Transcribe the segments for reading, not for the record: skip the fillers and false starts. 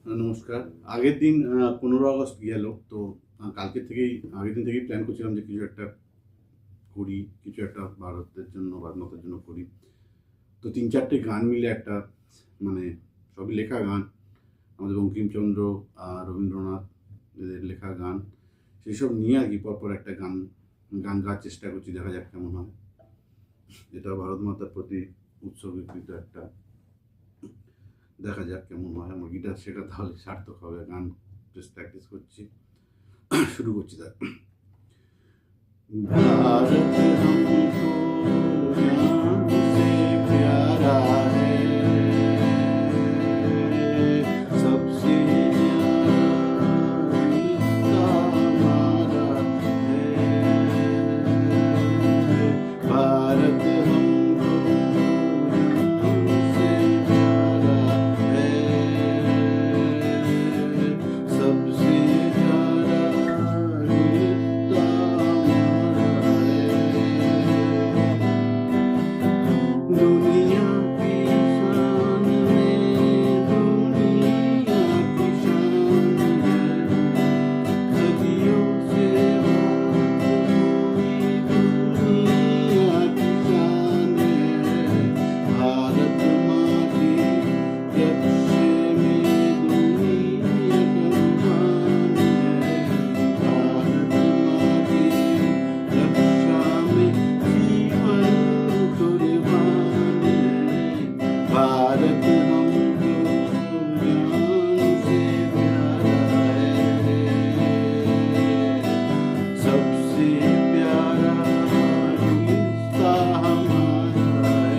নমস্কার। আগের দিন 15 আগস্ট গেল। তো আগের দিন থেকেই প্ল্যান করছিলাম যে কিছু একটা করি, কিছু একটা ভারতের জন্য, ভারত জন্য করি। তো ৩-৪টে গান মিলে একটা মানে সবই লেখা গান। আমাদের বঙ্কিমচন্দ্র, রবীন্দ্রনাথ এদের লেখা গান। সেসব নিয়ে আর কি পরপর একটা গান গাওয়ার চেষ্টা করছি, দেখা যাক কেমন হয়। এটা ভারত মাতার প্রতি উৎসর্গীকৃত একটা, দেখা যাক কেমন হয়। আমার গিটার শেখা তাহলে সার্থক হবে। গান প্র্যাকটিস করছি, শুরু করছি। তার भारत हमको जान से प्यारा है, सबसे न्यारा हमारा है। भारत हमको जान से प्यारा है, सबसे प्यारा रिश्ता दुनिया की शान में, दुनिया की शान है, सदियों से बात हुई दुनिया की शान है। भारत माँ की रक्षा में दुनिया का मान है, भारत माँ की रक्षा में जीवन कुर्बान है। भारत हमको जान से प्यारा है, सबसे प्यारा रिश्ता हमारा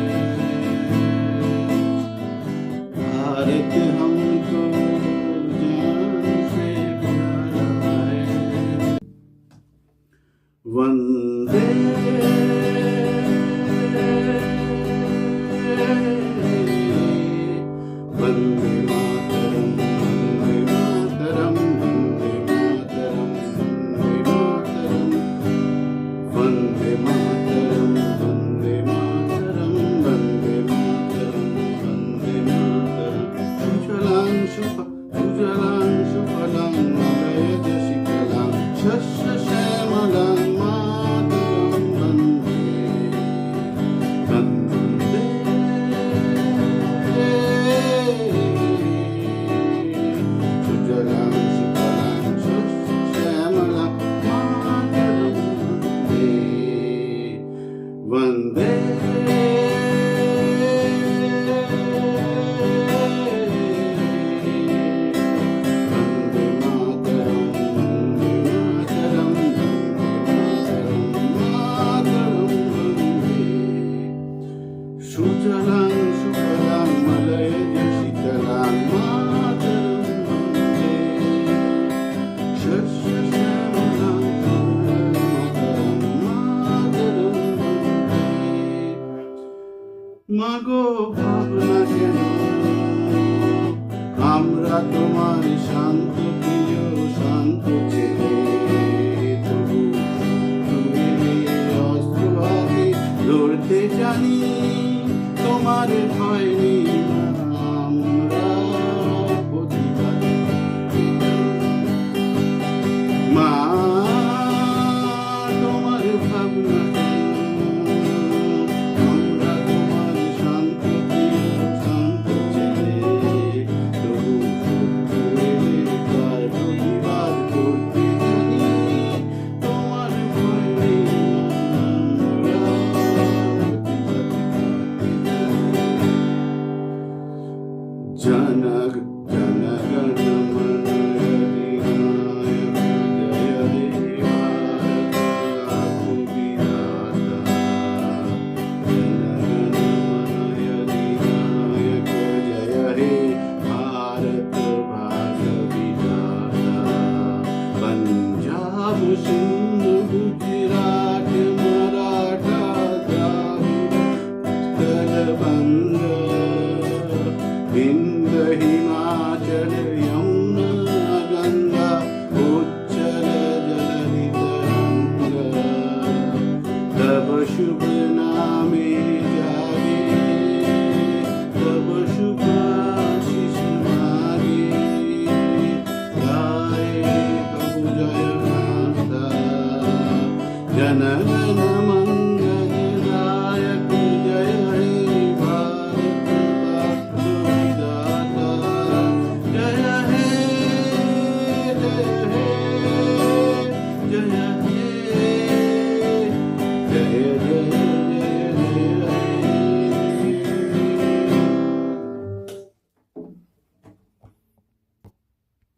है। भारत हमको जान से प्यारा है। वंदे वंदे मातरम, वंदे मातरम, वंदे मातरम, वंदे मातरम, वंदे मातरम, वंदे मातरम, वंदे मातरम, सुजलां सुफलां मलयज शीतलां शस्य श्यामलां मातरं वन्दे वन्दे। सुजलां सुफलां शस्य श्यामलां मातरं वन्दे वन्दे मातरं, वन्दे मातरं, मातरं वन्दे। सुजलां सुफलां मलयज शीतलां मातरं वन्दे, शस्य श्यामलां मातरं, मातरं वन्दे। মাগো ভাবনা কেন, আমরা তোমার শান্ত প্রিয় শান্ত ছেলে, তবু শত্রুরে অস্ত্র হাতে লড়তে জানি, তোমার ভয় নেই আমরা প্রতিবাদী। মা তোমার ভাবনা কেন, আমরা তোমার শান্ত প্রিয় শান্ত ছেলে, তবু শত্রু এলে তার প্রতিবাদ করতে জানি, তোমার ভয় নেই আমরা প্রতিবাদী করতে জানি। जनक जनगण मन अधिनायक जय हे भारत लाखों विधाता, जनगण मन अधिनायक जय हे भारत भाग्य विधाता। पंजाब सिंध गुजरात मराठा द्राविड़ उत्कल बंग विंध्य हिमालय না মন